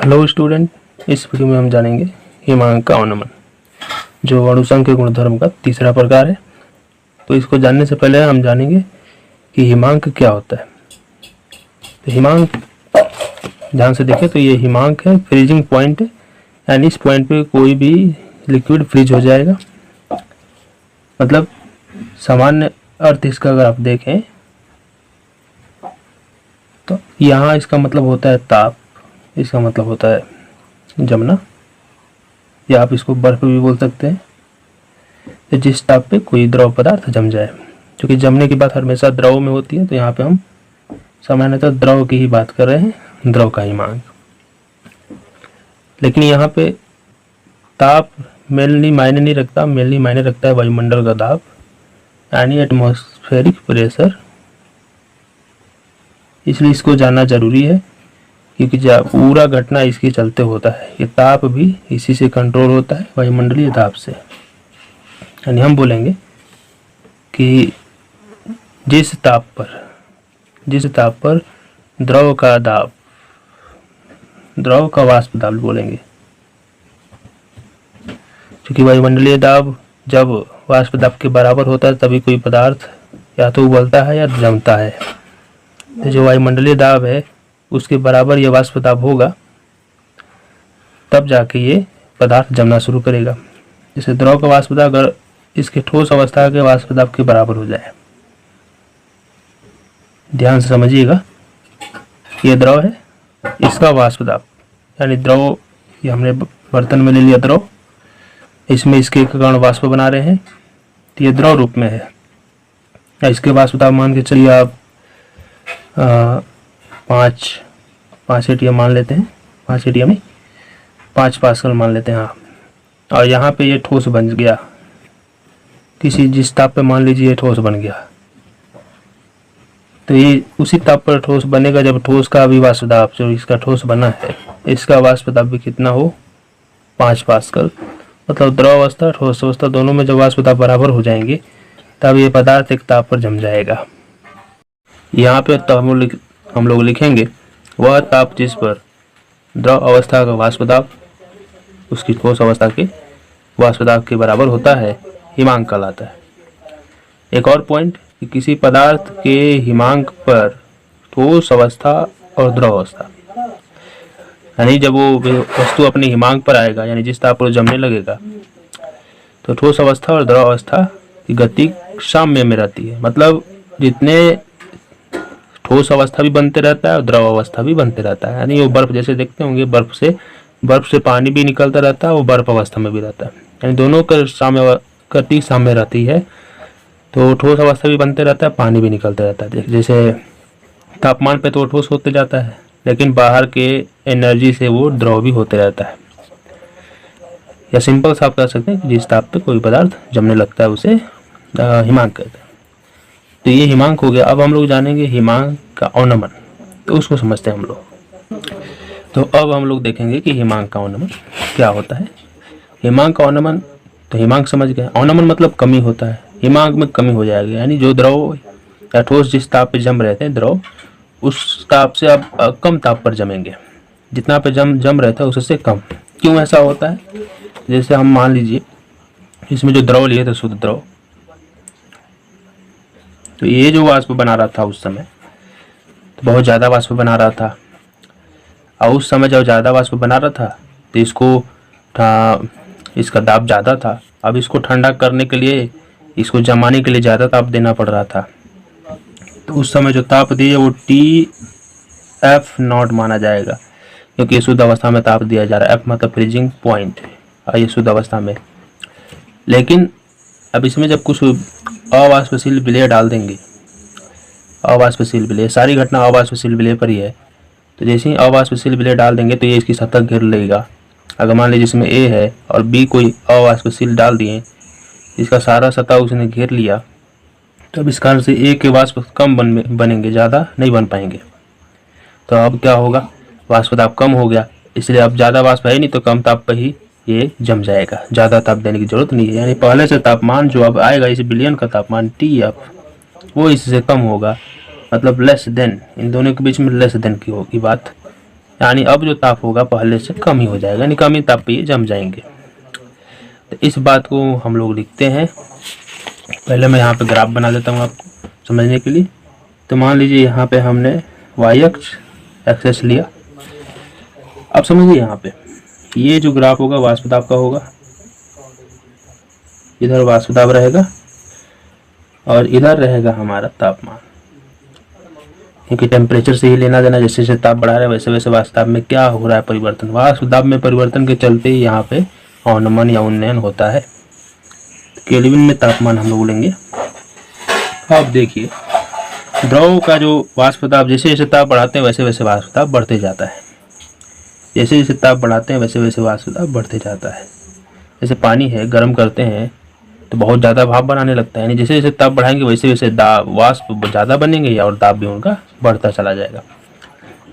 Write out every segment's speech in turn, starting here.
Hello student, इस video में हम जानेंगे हिमांक का अवनमन, जो अणुसंख्य गुणधर्म का तीसरा प्रकार है। तो इसको जानने से पहले हम जानेंगे कि हिमांक क्या होता है। तो हिमांक ध्यान से देखें तो ये हिमांक है, फ्रीजिंग पॉइंट है, यानी इस पॉइंट पे कोई भी लिक्विड फ्रीज हो जाएगा। मतलब सामान्य अर्थ इसका अगर आप देखें तो यहाँ इसका मतलब होता है ताप, इसका मतलब होता है जमना, या आप इसको बर्फ भी बोल सकते हैं। तो जिस ताप पे कोई द्रव पदार्थ जम जाए, क्योंकि जमने की बात हमेशा द्रव में होती है, तो यहाँ पे हम सामान्यतः द्रव की ही बात कर रहे हैं, द्रव का हिमांक। लेकिन यहाँ पे ताप मेनली मायने नहीं रखता, मेनली मायने रखता है वायुमंडल का दाब, यानी एटमॉस्फेरिक प्रेशर। इसलिए इसको जानना जरूरी है, क्योंकि जब पूरा घटना इसके चलते होता है, ये ताप भी इसी से कंट्रोल होता है, वायुमंडलीय दाब से। यानी हम बोलेंगे कि जिस ताप पर द्रव का दाब, द्रव का वाष्प दाब बोलेंगे, क्योंकि वायुमंडलीय दाब जब वाष्प दाब के बराबर होता है तभी कोई पदार्थ या तो उबलता है या जमता है। तो जो वायुमंडलीय दाब है उसके बराबर ये वाष्प दाब होगा, तब जाके ये पदार्थ जमना शुरू करेगा। जैसे द्रव का वाष्प दाब अगर इसके ठोस अवस्था के वाष्प दाब के बराबर हो जाए, ध्यान से समझिएगा, ये द्रव है, इसका वाष्प दाब यानी द्रव, ये हमने बर्तन में ले लिया द्रव, इसमें इसके कण वाष्प बना रहे हैं, तो ये द्रव रूप में है। या इसके वाष्प दाब मान के चलिए आप 5 एटीएम मान लेते हैं, 5 एटीएम नहीं 5 पास्कल मान लेते हैं। हाँ, और यहाँ पे ये ठोस बन गया, किसी जिस ताप पे मान लीजिए ये ठोस बन गया, तो ये उसी ताप पर ठोस बनेगा जब ठोस का भी वाष्प दाब, जो इसका ठोस बना है, इसका वाष्प दाब भी कितना हो, 5 पास्कल। मतलब द्रव अवस्था ठोस अवस्था दोनों में जब वाष्प दाब बराबर हो जाएंगे तब ये पदार्थ एक ताप पर जम जाएगा। यहाँ पे तो हम लोग लिखेंगे वह ताप जिस पर द्रव अवस्था का वाष्प दाब उसकी ठोस अवस्था के वाष्प दाब के बराबर होता है, हिमांक कहलाता है। एक और पॉइंट कि किसी पदार्थ के हिमांक पर ठोस अवस्था और द्रव अवस्था, यानी जब वो वस्तु अपने हिमांक पर आएगा, यानी जिस ताप पर जमने लगेगा, तो ठोस अवस्था और द्रव अवस्था की गति साम्य में रहती है। मतलब जितने ठोस अवस्था भी बनते रहता है और द्रव अवस्था भी बनते रहता है। यानी वो बर्फ जैसे देखते होंगे, बर्फ से पानी भी निकलता रहता है, वो बर्फ अवस्था में भी रहता है, यानी दोनों का गति साम्य रहती है। तो ठोस अवस्था भी बनते रहता है, पानी भी निकलता रहता है। जैसे तापमान पे तो ठोस होते जाता है, लेकिन बाहर के एनर्जी से वो द्रव भी होते रहता है। या सिंपल सा आप कह सकते हैं कि जिस ताप पे कोई पदार्थ जमने लगता है उसे हिमांक कहते हैं। तो ये हिमांक हो गया। अब हम लोग जानेंगे हिमांक का अवनमन, तो उसको समझते हैं हम लोग। तो अब हम लोग देखेंगे कि हिमांक का अवनमन क्या होता है। हिमांक का अवनमन, तो हिमांक समझ गए, अवनमन मतलब कमी होता है, हिमांक में कमी हो जाएगी, यानी जो द्रव या ठोस जिस ताप पे जम रहे थे द्रव, उस ताप से आप कम ताप पर जमेंगे, जितना पे जम रहे थे उससे कम। क्यों ऐसा होता है? जैसे हम मान लीजिए इसमें जो द्रव लिए थे शुद्ध द्रव, तो ये जो वाष्प बना रहा था उस समय, तो बहुत ज़्यादा वाष्प बना रहा था, और उस समय जब ज़्यादा वाष्प बना रहा था तो इसका दाब ज़्यादा था। अब इसको ठंडा करने के लिए, इसको जमाने के लिए ज़्यादा ताप देना पड़ रहा था। तो उस समय जो ताप दिए वो TF0 माना जाएगा, क्योंकि ये शुद्ध अवस्था में ताप दिया जा रहा है। F मतलब फ्रीजिंग पॉइंट, और ये शुद्ध अवस्था में। लेकिन अब इसमें जब कुछ अवाष्पशील विलेय डाल देंगे, अवाष्पशील विलेय, सारी घटना अवाष्पशील विलेय पर ही है, तो जैसे ही अवाष्पशील विलेय डाल देंगे तो ये इसकी सतह घेर लेगा। अगर मान लीजिए इसमें A है और B कोई अवाष्पशील डाल दिए, इसका सारा सतह उसने घेर लिया, तो अब इस कारण से A के वाष्प कम बनेंगे, ज़्यादा नहीं बन पाएंगे। तो अब क्या होगा, वाष्प दाब कम हो गया, इसलिए अब ज़्यादा वाष्प है नहीं, तो कम ताप पर ही ये जम जाएगा, ज़्यादा ताप देने की जरूरत नहीं है। यानी पहले से तापमान जो अब आएगा, इस विलयन का तापमान TF, वो इससे कम होगा, मतलब लेस देन, इन दोनों के बीच में लेस देन की होगी बात, यानी अब जो ताप होगा पहले से कम ही हो जाएगा, यानी कम ही ताप पे ये जम जाएंगे। तो इस बात को हम लोग लिखते हैं। पहले मैं यहाँ पे ग्राफ बना देता हूँ आपको समझने के लिए। तो मान लीजिए यहाँ पे हमने वाई एक्सेस लिया। अब समझिए यहाँ पे ये जो ग्राफ होगा वाष्प दाब का होगा, इधर वाष्प दाब रहेगा और इधर रहेगा हमारा तापमान, क्योंकि टेम्परेचर से ही लेना देना, जैसे जैसे ताप बढ़ा रहा है वैसे वैसे वाष्प दाब में क्या हो रहा है परिवर्तन। वाष्प दाब में परिवर्तन के चलते ही यहाँ पे अवनमन या उन्नयन होता है। केल्विन में तापमान हम लोग लेंगे। अब देखिए द्रव का जो वाष्प दाब, जैसे जैसे ताप बढ़ाते हैं वैसे वैसे वाष्प दाब बढ़ते जाता है, जैसे जैसे ताप बढ़ाते हैं वैसे वैसे वाष्प दाब बढ़ते जाता है। जैसे पानी है, गर्म करते हैं तो बहुत ज़्यादा भाप बनाने लगता है, यानी जैसे जैसे ताप बढ़ाएंगे वैसे वैसे दाब वाष्प ज़्यादा बनेंगे और दाब भी उनका बढ़ता चला जाएगा।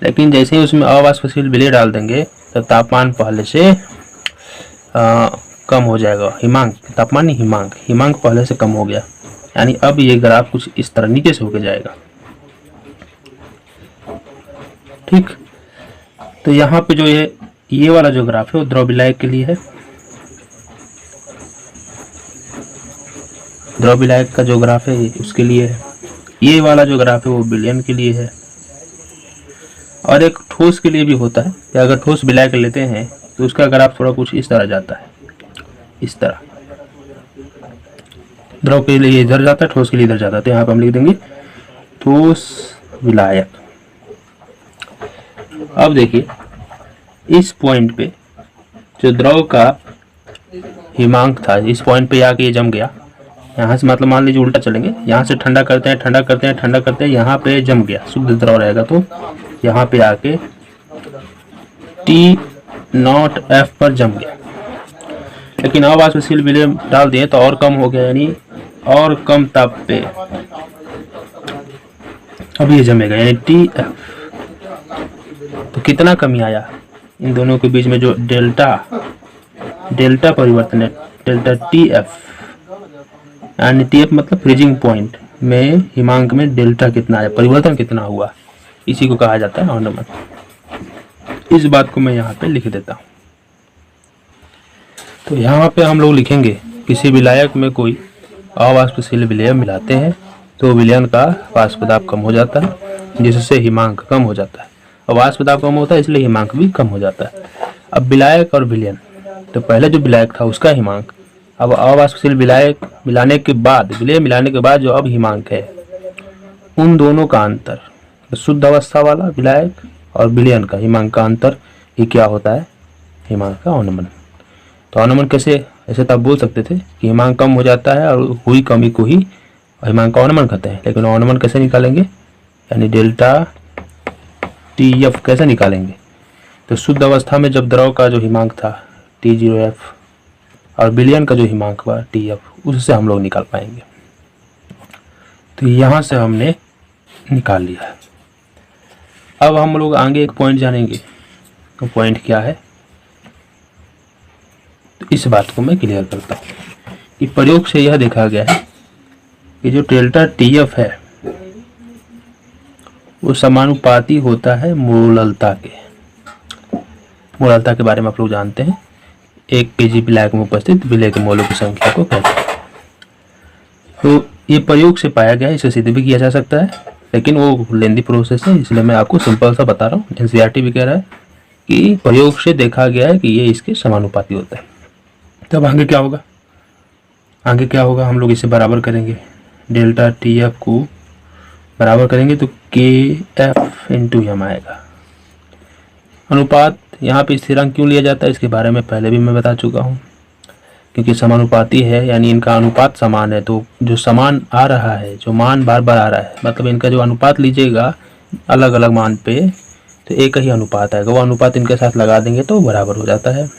लेकिन जैसे ही उसमें अवाष्पशील विलेय डाल देंगे तो तापमान पहले से कम हो जाएगा। हिमांक, तापमान नहीं हिमांक पहले से कम हो गया, यानी अब ये ग्राफ कुछ इस तरह नीचे से होकर जाएगा। ठीक, तो यहाँ पे जो ये वाला जो ग्राफ है वो द्रव विलायक के लिए है। द्रव विलायक का जो ग्राफ है उसके लिए है। ये वाला जो ग्राफ है वो विलयन के लिए है। और एक ठोस के लिए भी होता है कि अगर ठोस विलायक लेते हैं तो उसका ग्राफ थोड़ा कुछ इस तरह जाता है, इस तरह। द्रव के लिए इधर जाता है, ठोस के लिए इधर जाता है। तो यहाँ पे हम लिख देंगे ठोस विलायक। अब देखिए इस पॉइंट पे जो द्रव का हिमांक था, इस पॉइंट पे आके ये जम गया। यहाँ से मतलब मान लीजिए उल्टा चलेंगे, यहाँ से ठंडा करते हैं ठंडा करते हैं ठंडा करते हैं, यहाँ पे जम गया, शुद्ध द्रव रहेगा तो यहाँ पे आके T0F पर जम गया। लेकिन अवाष्पशील विलेय डाल दिए तो और कम हो गया, यानी और कम ताप पे अब ये जमेगा, यानी TF। तो कितना कमी आया इन दोनों के बीच में, जो डेल्टा परिवर्तन है, डेल्टा TF, यानी TF मतलब फ्रीजिंग पॉइंट में हिमांक में डेल्टा कितना आया, परिवर्तन कितना हुआ, इसी को कहा जाता है अवनमन। इस बात को मैं यहाँ पे लिख देता हूँ। तो यहाँ पे हम लोग लिखेंगे किसी विलायक में कोई अवाष्पशील विलेय मिलाते हैं तो विलयन का वाष्प दाब कम हो जाता है, जिससे हिमांक कम हो जाता है। और वाष्प दाब कम होता है इसलिए हिमांक भी कम हो जाता है। अब विलायक और विलयन, तो पहले जो विलायक था उसका हिमांक, अब अवाष्पशील विलायक मिलाने के बाद, विलेय मिलाने के बाद जो अब हिमांक है, उन दोनों का अंतर, शुद्ध अवस्था वाला विलायक और विलयन का हिमांक का अंतर ही क्या होता है, हिमांक का अवनमन। तो अवनमन कैसे, ऐसे तो आप बोल सकते थे कि हिमांक कम हो जाता है और हुई कमी को ही हिमांक का अवनमन कहते हैं। लेकिन अवनमन कैसे निकालेंगे, यानी डेल्टा TF कैसे निकालेंगे। तो शुद्ध अवस्था में जब द्रव का जो हिमांक था T0F और विलयन का जो हिमांक हुआ TF, उससे हम लोग निकाल पाएंगे। तो यहाँ से हमने निकाल लिया है। अब हम लोग आगे एक पॉइंट जानेंगे। तो पॉइंट क्या है, तो इस बात को मैं क्लियर करता हूँ कि प्रयोग से यह देखा गया है कि जो डेल्टा TF है वो समानुपाती होता है मोललता के। मोललता के बारे में आप लोग जानते हैं, 1 kg विलायक में उपस्थित विलेय के मोलों की संख्या को कहते हैं। तो ये प्रयोग से पाया गया है, इसे सिद्ध भी किया जा सकता है, लेकिन वो लेंदी प्रोसेस है, इसलिए मैं आपको सिंपल सा बता रहा हूँ। NCERT भी कह रहा है कि प्रयोग से देखा गया है कि ये इसके समानुपाती होता है। तब आगे क्या होगा, आगे क्या होगा, हम लोग इसे बराबर करेंगे, डेल्टा TF को बराबर करेंगे तो KF इंटू M आएगा। अनुपात यहाँ पे स्थिरांक क्यों लिया जाता है इसके बारे में पहले भी मैं बता चुका हूँ, क्योंकि समानुपाती है, यानी इनका अनुपात समान है। तो जो समान आ रहा है, जो मान बार बार आ रहा है, मतलब इनका जो अनुपात लीजिएगा अलग अलग मान पे तो एक ही अनुपात आएगा, वो अनुपात इनके साथ लगा देंगे तो बराबर हो जाता है।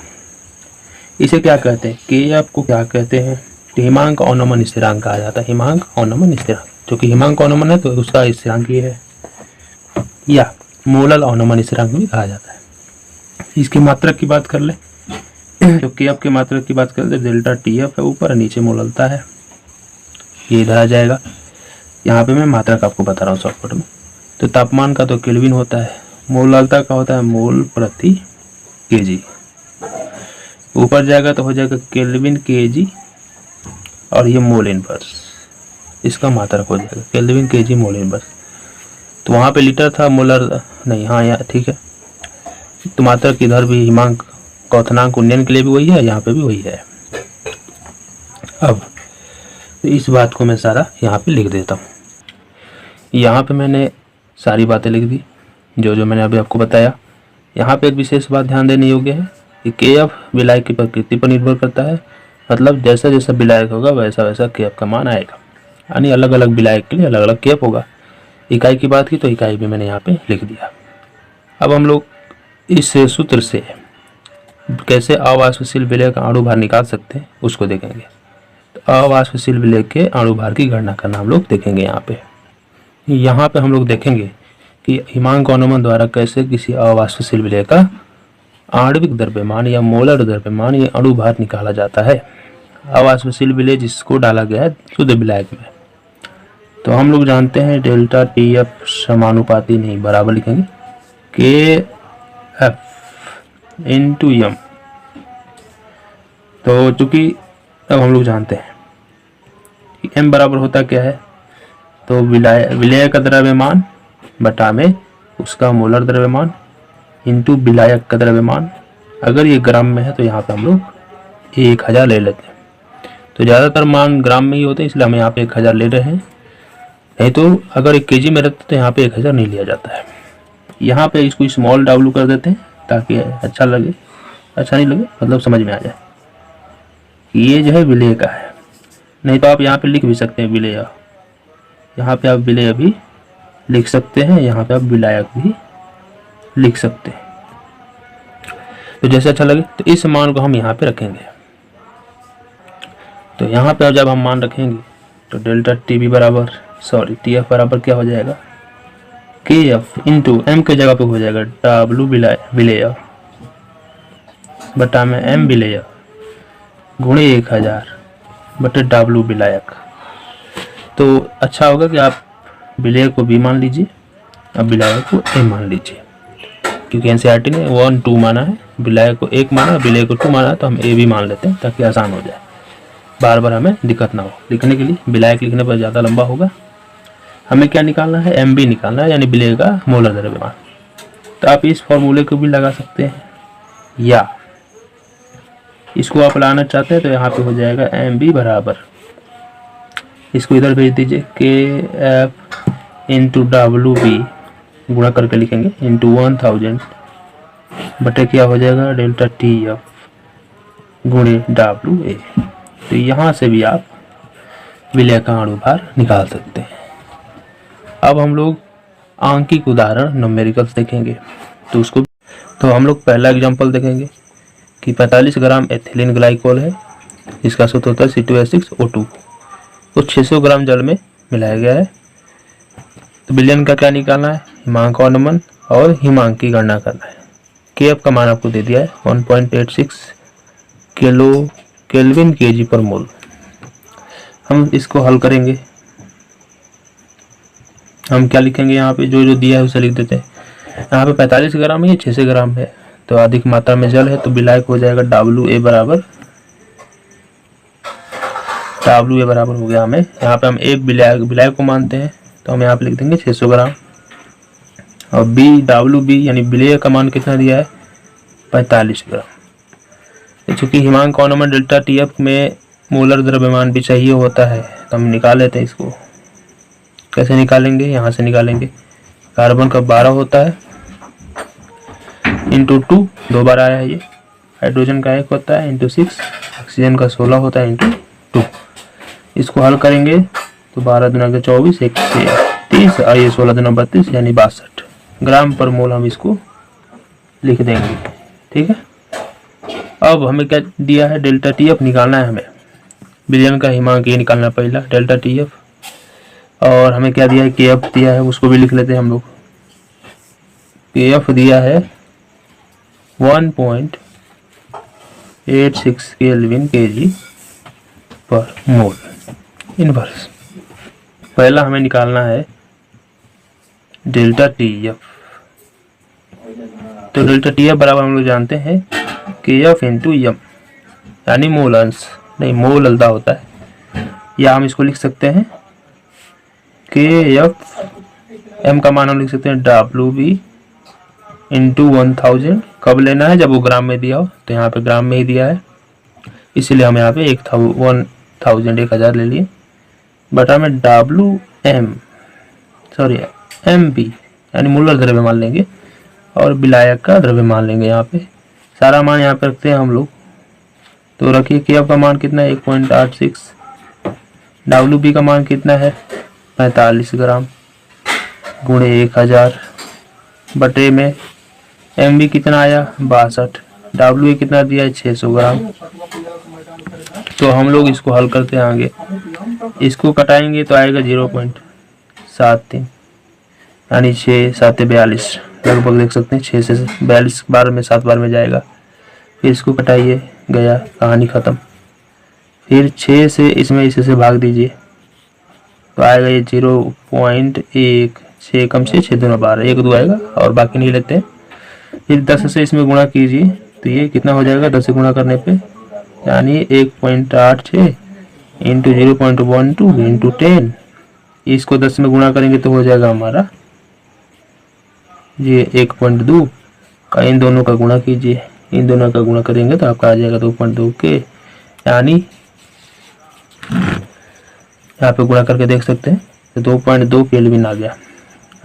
इसे क्या कहते हैं, KF को क्या कहते हैं, तो हिमांक अवनमन स्थिरांक कहा जाता है। हिमांक अवनमन स्थिरांक, जो कि हिमांक अवनमन है तो उसका स्थिरांक ये है, या मोलल अवनमन स्थिरांक भी कहा जाता है। इसकी मात्रक की बात कर ले, तो KF की मात्रक की बात कर ले, डेल्टा TF है ऊपर, नीचे मोललता है, ये इधर आ जाएगा। यहाँ पे मैं मात्रक आपको बता रहा हूँ शॉर्टकट में। तो तापमान का तो केल्विन होता है, मोलालता का होता है मोल प्रति केजी, ऊपर जाएगा तो हो जाएगा केल्विन केजी, और ये मोल इनवर्स, इसका मात्रक हो जाएगा केल्विन केजी मोल इनवर्स। तो वहाँ पे लीटर था, मोलर नहीं, हाँ यहाँ ठीक है। तो मात्रक इधर भी हिमांक क्वथनांक उन्नयन के लिए भी वही है, यहाँ पे भी वही है। अब तो इस बात को मैं सारा यहाँ पे लिख देता हूँ। यहाँ पे मैंने सारी बातें लिख दी जो जो मैंने अभी आपको बताया। यहाँ पे एक विशेष बात ध्यान देने योग्य है कि KF विलायक की प्रकृति पर निर्भर करता है, मतलब जैसा जैसा विलायक होगा वैसा वैसा KF का मान आएगा, यानी अलग अलग विलायक के लिए अलग अलग KF होगा। इकाई की बात की तो इकाई भी मैंने यहाँ पे लिख दिया। अब हम लोग इस सूत्र से कैसे अवाष्पशील विलय का अणु भार निकाल सकते हैं उसको देखेंगे। तो अवाष्पशील विलय के अणु भार की गणना करना हम लोग देखेंगे। यहाँ पे हम लोग देखेंगे कि हिमांक अनुमान द्वारा कैसे किसी अवाष्पशील विलय का आणविक द्रव्यमान या मोलर द्रव्यमान या अणु भार निकाला जाता है। अवाष्पशील विलय जिसको डाला गया है शुद्ध विलायक में, तो हम लोग जानते हैं डेल्टा TF समानुपाती नहीं, बराबर लिखेंगे KF इंटू M। तो चूंकि अब हम लोग जानते हैं कि M बराबर होता क्या है, तो विलय का द्रव्यमान बटा में उसका मोलर द्रव्यमान इंटू विलायक का द्रव्यमान। अगर ये ग्राम में है तो यहाँ पे हम लोग 1000 ले लेते हैं। तो ज़्यादातर मान ग्राम में ही होते हैं, इसलिए हम यहाँ पे 1000 ले रहे हैं। नहीं तो अगर 1 kg में रहते तो यहाँ पे 1000 नहीं लिया जाता है। यहाँ पे इसको स्मॉल w कर देते हैं ताकि अच्छा लगे, अच्छा नहीं लगे मतलब समझ में आ जाए। ये जो है विलय का है, नहीं तो आप यहाँ पे लिख भी सकते हैं विलय, यहाँ पे आप विलय भी लिख सकते हैं, यहाँ पे आप विलायक भी लिख सकते हैं, तो जैसे अच्छा लगे। तो इस मान को हम यहाँ पे रखेंगे। तो यहाँ पे जब हम मान रखेंगे तो डेल्टा TF बराबर क्या हो जाएगा, KF इंटू M के जगह पे हो जाएगा W विलय बटा में M विलय गुणे 1000 बटे W विलायक। तो अच्छा होगा कि आप विलय को B मान लीजिए, अब विलायक को A मान लीजिए, क्योंकि NCERT ने 1 2 माना है, विलायक को 1 माना, विलय को 2 माना, तो हम A भी मान लेते हैं ताकि आसान हो जाए, बार बार हमें दिक्कत ना हो लिखने के लिए। विलायक लिखने पर ज़्यादा लंबा होगा। हमें क्या निकालना है, MB निकालना है, यानी विलय का मोलर द्रव्यमान। तो आप इस फॉर्मूले को भी लगा सकते हैं, या इसको आप लाना चाहते हैं तो यहाँ पे हो जाएगा MB बराबर, इसको इधर भेज दीजिए, KF इंटू WB गुणा करके लिखेंगे इंटू 1000 बटे क्या हो जाएगा डेल्टा TF गुणे WA। तो यहाँ से भी आप विलय का अणु भार निकाल सकते हैं। अब हम लोग आंकिक उदाहरण न्यूमेरिकल्स देखेंगे। तो हम लोग पहला एग्जांपल देखेंगे कि 45 ग्राम एथिलीन ग्लाइकोल है, इसका सूत्र होता है C2H6O2 को 600 ग्राम जल में मिलाया गया है। तो विलयन का क्या निकालना है, हिमांक अनुमान और हिमांक की गणना करना है। KF का मान आपको दे दिया है 1.86 केल्विन kg पर मोल। हम इसको हल करेंगे, हम क्या लिखेंगे, यहाँ पे जो जो दिया है उसे लिख देते हैं। यहाँ पे 45 ग्राम है, 600 ग्राम है, तो अधिक मात्रा में जल है, तो विलायक हो जाएगा WA बराबर हो गया। हमें यहाँ पे हम एक विलायक को मानते हैं, तो हम यहाँ पे लिख देंगे 600 ग्राम, और WB यानी विलय का मान कितना दिया है 45 ग्राम। चूंकि हिमांक अनुमान डेल्टा TF में मोलर द्रव्यमान भी चाहिए होता है, तो हम निकाल लेते हैं इसको। कैसे निकालेंगे, यहाँ से निकालेंगे। कार्बन का 12 होता है इंटू 2, 2 बार आया है ये। हाइड्रोजन का 1 होता है इंटू 6, ऑक्सीजन का 16 होता है इंटू 2। इसको हल करेंगे तो 12 दूना 24, 1 30 और ये 16 दूना 32 यानी 62 ग्राम पर मोल हम इसको लिख देंगे। ठीक है। अब हमें क्या दिया है, डेल्टा TF निकालना है हमें। विलयन का हिमांक ये निकालना पहला डेल्टा TF, और हमें क्या दिया है KF दिया है, उसको भी लिख लेते हैं हम लोग। KF दिया है 1.86 केल्विन kg पर मोल इनवर्स। पहला हमें निकालना है डेल्टा TF तो डेल्टा टी एफ बराबर हम लोग जानते हैं के एफ इंटू एम, यानी मोल अंश नहीं मोल अल्दा होता है, या हम इसको लिख सकते हैं के एफ एम का मान हम लिख सकते हैं डब्ल्यू बी इंटू 1000। कब लेना है? जब वो ग्राम में दिया हो, तो यहाँ पे ग्राम में ही दिया है, इसीलिए हम यहाँ पे 1000 ले लिए, बटा में W M sorry M B यानी मूलर द्रव्यमान लेंगे और विलायक का द्रव्यमान लेंगे। यहाँ पे सारा मान यहाँ पे रखते हैं हम लोग। तो रखिए के एफ का मान कितना है 1.86, डब्ल्यू बी का मान कितना है 45 ग्राम गुणे 1000, बटे में एम बी कितना आया 62, डब्ल्यू ए कितना दिया है 600 ग्राम। तो हम लोग इसको हल करते हैं आगे, इसको कटाएंगे तो आएगा 0.73, यानी 6 7 42 लगभग देख सकते हैं, 6 से 42 बार में 7 बार में जाएगा। फिर इसको कटाइए, गया, कहानी ख़त्म। फिर 6 से इसमें इसे से भाग दीजिए तो आएगा ये 0.1, 6 कम 6 दूना 12, 1 2 आएगा और बाकी नहीं लेते हैं। फिर 10 से इसमें गुणा कीजिए तो ये कितना हो जाएगा 10 से गुणा करने पे, यानी 1.86 इंटू 0.12 इंटू 10, इसको 10 में गुणा करेंगे तो हो जाएगा हमारा ये 1.2 का, इन दोनों का गुणा कीजिए, इन दोनों का गुणा करेंगे तो आपका आ जाएगा 2.2 के, यानी यहाँ पे गुणा करके देख सकते हैं तो 2.2 केल्विन आ गया,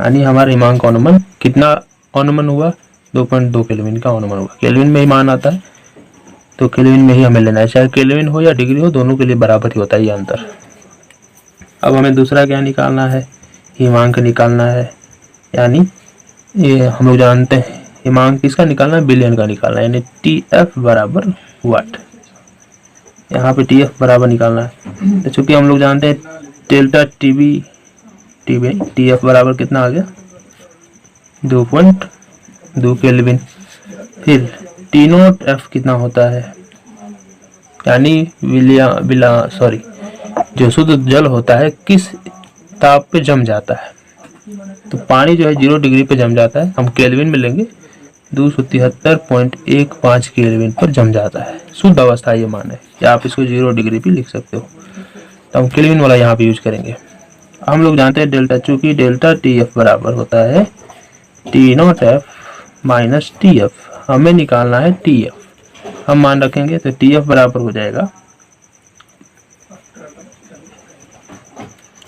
यानी हमारा हिमांक का अनुमान कितना अनुमान हुआ 2.2 केल्विन का अनुमान हुआ। केल्विन में ही मान आता है तो केल्विन में ही हमें लेना है, चाहे केल्विन हो या डिग्री हो, दोनों के लिए बराबर ही होता है ये अंतर। अब हमें दूसरा क्या निकालना है, हिमांक निकालना है, यानी ये हम लोग जानते हैं हिमांक किसका निकालना है, बिलियन का निकालना है, यानी टी एफ बराबर वाट, यहाँ पे टी एफ बराबर निकालना है। तो चूंकि हम लोग जानते हैं डेल्टा टी एफ बराबर कितना आ गया 2.2 केल्विन। फिर टी नोट एफ कितना होता है, यानी जो शुद्ध जल होता है किस ताप पे जम जाता है, तो पानी जो है 0 डिग्री पे जम जाता है, हम केल्विन में लेंगे 273.15 केल्विन पर जम जाता है, शुद्ध अवस्था ये मान है, या आप इसको 0 डिग्री भी लिख सकते हो, तो हम केल्विन वाला यहाँ पे यूज करेंगे। हम लोग जानते हैं डेल्टा, चूंकि डेल्टा टी एफ बराबर होता है T not F minus T F, हमें निकालना है टी एफ, हम मान रखेंगे तो टी एफ बराबर हो जाएगा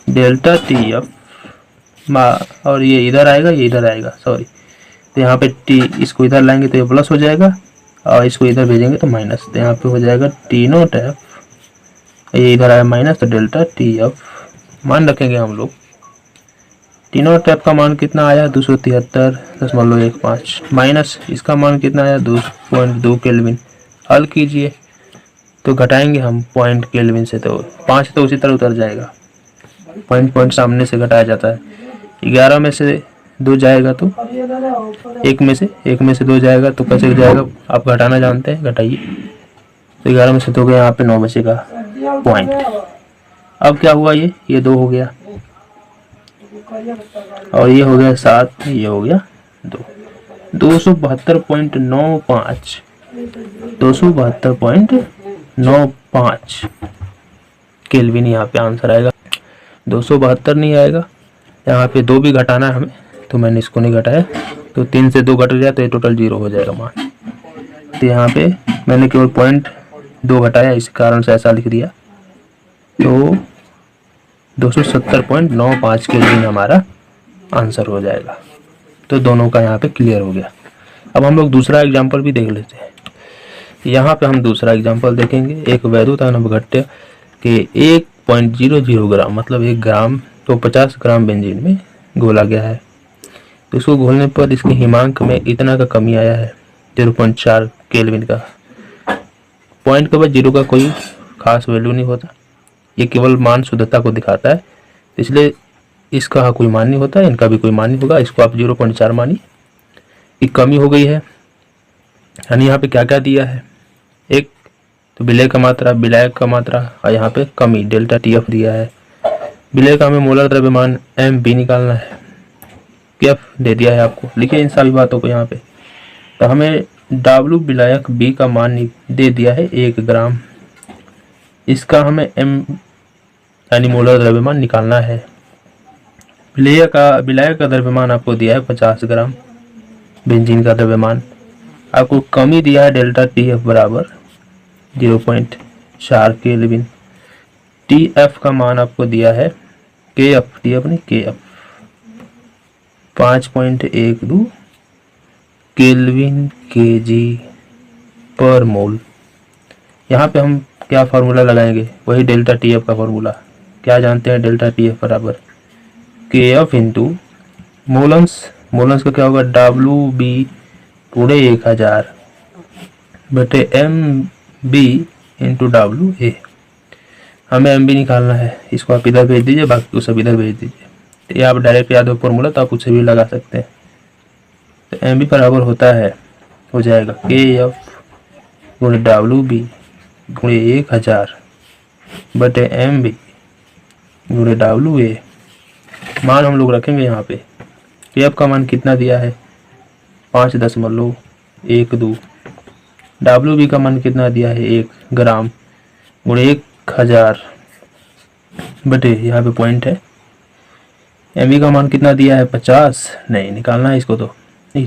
डेल्टा टी एफ, और ये इधर आएगा ये इधर आएगा सॉरी, तो यहाँ पे टी इसको इधर लाएंगे तो ये प्लस हो जाएगा और इसको इधर भेजेंगे तो माइनस, तो यहाँ पे हो जाएगा टी नोट एफ, ये इधर आया माइनस, तो डेल्टा टी एफ मान रखेंगे हम लोग। टी नोट एफ का मान कितना आया 273.15 माइनस इसका मान कितना आया 2.2 केल्विन। हल कीजिए तो घटाएंगे हम पॉइंट केल्विन से, तो 5 तो उसी तरह उतर जाएगा, पॉइंट सामने से घटाया जाता है, 11 में से 2 जाएगा तो 1 में से 2 जाएगा तो कैसे जाएगा, आप घटाना जानते हैं, घटाइए, तो 11 में से 2 गया, यहाँ पे 9 बचेगा पॉइंट। अब क्या हुआ, ये 2 हो गया और ये हो गया 7, ये हो गया 2, 272.95 केल्विन यहाँ पे आंसर आएगा। 272 नहीं आएगा, यहाँ पे 2 भी घटाना है हमें, तो मैंने इसको नहीं घटाया, तो 3 से 2 घट गया तो ये टोटल 0 हो जाएगा मान। तो यहाँ पे मैंने केवल 0.2 घटाया, इस कारण से ऐसा लिख दिया, तो 270.95 केल्विन हमारा आंसर हो जाएगा। तो दोनों का यहाँ पे क्लियर हो गया। अब हम लोग दूसरा एग्जाम्पल भी देख लेते हैं। यहाँ पे हम दूसरा एग्जाम्पल देखेंगे, एक वैद्युत अपघट्य के 1.00 ग्राम मतलब 1 ग्राम तो 50 ग्राम बेंजीन में घोला गया है। तो इसको घोलने पर इसके हिमांक में इतना का कमी आया है 0.4 केल्विन का। पॉइंट के बाद 0 का कोई खास वैल्यू नहीं होता, ये केवल मान शुद्धता को दिखाता है, इसलिए इसका कोई मान नहीं होता, इनका भी कोई मान नहीं होगा, इसको आप 0.4 मानिए। एक कमी हो गई है, यानी यहाँ पे क्या क्या दिया है, एक तो विलय का मात्रा, विलायक का मात्रा, और यहाँ पे कमी डेल्टा टी एफ दिया है। विलय का हमें मोलर द्रव्यमान एम बी निकालना है, एफ दे दिया है आपको, लिखिए इन सभी बातों को यहाँ पे। तो हमें W विलायक B का मान दे दिया है 1 ग्राम। इसका हमें M यानी मोलर द्रव्यमान निकालना है। विलायक का द्रव्यमान आपको दिया है 50 ग्राम। बेंजीन का द्रव्यमान आपको कमी दिया है डेल्टा TF बराबर 0.4 केल्विन। TF का मान आपको दिया है TF नहीं KF 5.12 केल्विन kg पर मोल। यहाँ पे हम क्या फार्मूला लगाएंगे, वही डेल्टा TF का फार्मूला। क्या जानते हैं, डेल्टा TF बराबर KF इंटू मोलन्स का क्या होगा WB पूरे 1000 बटे MB इंटू WA। हमें MB निकालना है, इसको आप इधर भेज दीजिए, बाकी को सब इधर भेज दीजिए। तो ये आप डायरेक्ट याद हो फार्मूला, तो आप उससे भी लगा सकते हैं। तो MB बराबर होता है, हो जाएगा KF गुणे WB गुणे 1000 बटे MB गुणे WA। मान हम लोग रखेंगे यहाँ पे। KF का मान कितना दिया है 5.12। WB का मान कितना दिया है 1 ग्राम गुणे 1000 बटे, यहाँ पे पॉइंट है। MB का मान कितना दिया है 50, नहीं निकालना है इसको, तो नहीं,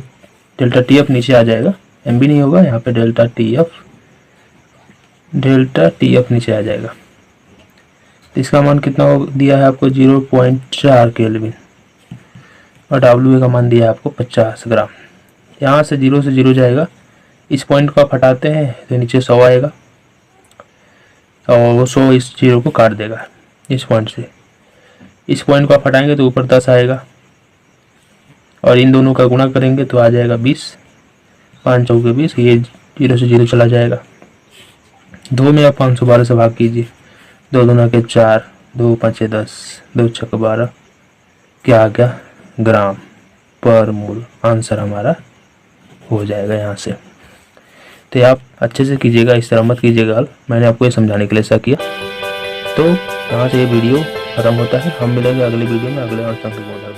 डेल्टा TF नीचे आ जाएगा, MB नहीं होगा, यहाँ पे डेल्टा TF नीचे आ जाएगा। तो इसका मान कितना दिया है आपको 0.4 केल्विन और WA का मान दिया है आपको 50 ग्राम। यहाँ से 0 से 0 जाएगा, इस पॉइंट को आप हटाते हैं तो नीचे 100 आएगा और वो 100 इस 0 को काट देगा इस पॉइंट से। इस पॉइंट को आप हटाएंगे तो ऊपर 10 आएगा और इन दोनों का गुणा करेंगे तो आ जाएगा 20। 5 चौके 20, ये 0 से 0 चला जाएगा। 2 में आप 512 से भाग कीजिए, 2 दूना के 4, 2 5 10, 2 6 12, क्या आ गया ग्राम पर मोल। आंसर हमारा हो जाएगा यहाँ से। तो आप अच्छे से कीजिएगा, इस तरह मत कीजिएगा हल, मैंने आपको ये समझाने के लिए ऐसा किया। तो यहाँ से ये वीडियो खत्म होता है। हम मिलेंगे अगले वीडियो में अगले और संख्या।